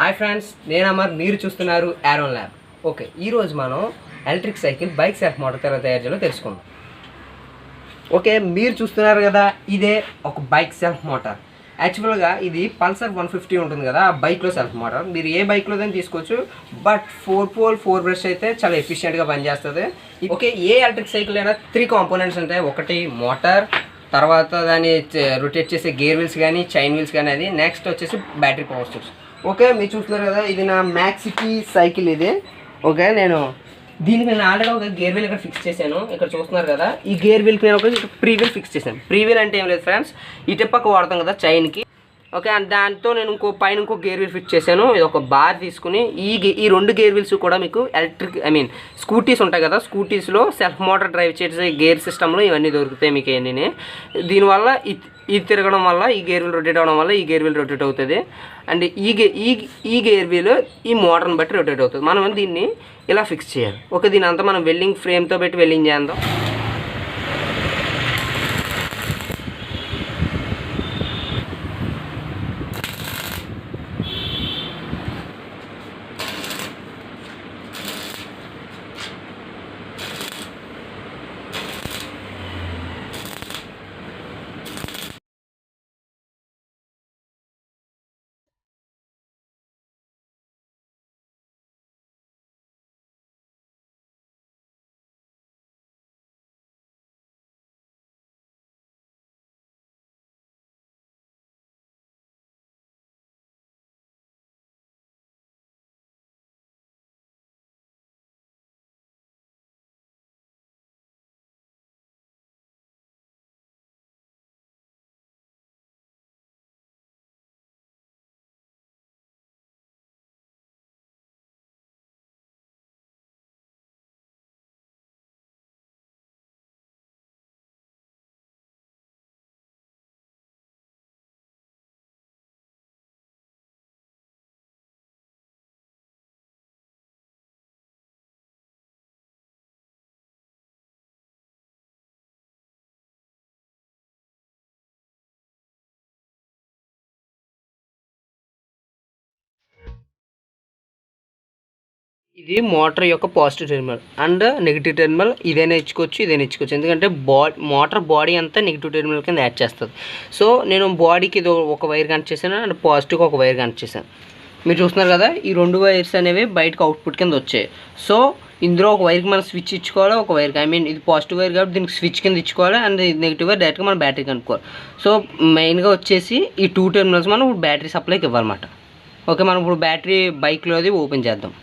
Hi friends, నేను అమర్, మీరు చూస్తున్నారు ఆరోన్ ల్యాబ్. ఓకే, ఈరోజు మనం electric cycle bike self motor ఎలా తయారు చేయాలో తెలుసుకుందాం. ఓకే, మీరు చూస్తున్నారు కదా, ఇదే ఒక బైక్ సెల్ఫ్ మోటార్. యాక్చువల్గా ఇది పల్సర్ 150 ఉంటుంది కదా, ఆ బైక్లో సెల్ఫ్ మోటార్. మీరు ఏ బైక్లో దాన్ని తీసుకోవచ్చు, బట్ 4 పోల్ 4 బ్రష్ అయితే చాలా ఎఫిషియెంట్గా పనిచేస్తుంది. ఓకే, ఏ ఎలక్ట్రిక్ సైకిల్ అయినా 3 కాంపోనెంట్స్ ఉంటాయి. ఒకటి మోటార్, తర్వాత దాన్ని రొటేట్ చేసే గేర్ వీల్స్ కానీ చైన్ వీల్స్ కానీ, అది నెక్స్ట్ వచ్చేసి బ్యాటరీ పవర్ స్టోర్స్. ఓకే, మీరు చూస్తున్నారు కదా, ఇది నా మ్యాక్సిటీ సైకిల్ ఇది. ఓకే, దీనికి నేను ఆల్రెడీ ఒక గేర్ వీల్ ఇక్కడ ఫిక్స్ చేశాను. ఇక్కడ చూస్తున్నారు కదా, ఈ గేర్ వీల్కి నేను ఒక ప్రీ వీల్ ఫిక్స్ చేశాను. ప్రీ వీల్ అంటే ఏం లేదు ఫ్రెండ్స్, ఈ టిప్పక్క వాడతాం కదా చైన్కి. ఓకే, అండ్ దాంతో నేను ఇంకో గేర్ వీల్ ఫిక్స్ చేశాను. ఇది ఒక బార్ తీసుకుని ఈ 2 గేర్ వీల్స్ కూడా మీకు ఎలక్ట్రిక్ స్కూటీస్ ఉంటాయి కదా, స్కూటీస్లో సెల్ఫ్ మోటార్ డ్రైవ్ చేసే గేర్ సిస్టంలో ఇవన్నీ దొరుకుతాయి మీకు. ఇవన్నీ దీనివల్ల ఇది తిరగడం వల్ల ఈ గేర్ వీల్ రొటేట్ అవ్వడం వల్ల ఈ గేర్ వీల్ రొటేట్ అవుతుంది. అండ్ ఈ గేర్ వీల్ ఈ మోటార్ని బట్టి రొటేట్ అవుతుంది. మనం దీన్ని ఇలా ఫిక్స్ చేయాలి. ఓకే, దీని అంతా మనం వెల్డింగ్ ఫ్రేమ్తో పెట్టి వెల్డింగ్ చేద్దాం. ఇది మోటార్ యొక్క positive terminal and negative terminal. ఇదైనా ఇచ్చుకోవచ్చు, ఇదైనా ఇచ్చుకోవచ్చు. ఎందుకంటే మోటార్ బాడీ అంతా నెగిటివ్ టెర్మినల్ కింద యాడ్ చేస్తుంది. సో నేను బాడీకి ఇది ఒక వైర్ కనెక్ట్ చేశాను అండ్ పాజిటివ్కి ఒక వైర్ కనెక్ట్ చేశాను. మీరు చూస్తున్నారు కదా, ఈ 2 వైర్స్ అనేవి బయటకు అవుట్పుట్ కింద వచ్చాయి. సో ఇందులో ఒక వైర్కి మనం స్విచ్ ఇచ్చుకోవాలి, ఒక వైర్కి ఇది పాజిటివ్ వైర్ కాబట్టి దీనికి స్విచ్ కింద ఇచ్చుకోవాలి, అండ్ ఇది నెగిటివ్ వైర్ డైరెక్ట్గా మనం బ్యాటరీ కనుక్కోవాలి. సో మెయిన్గా వచ్చేసి ఈ 2 టెర్మినల్స్ మనం ఇప్పుడు బ్యాటరీ సప్లైకి ఇవ్వాలన్నమాట. ఓకే, మనం ఇప్పుడు బ్యాటరీ బైక్లో అది ఓపెన్ చేద్దాం.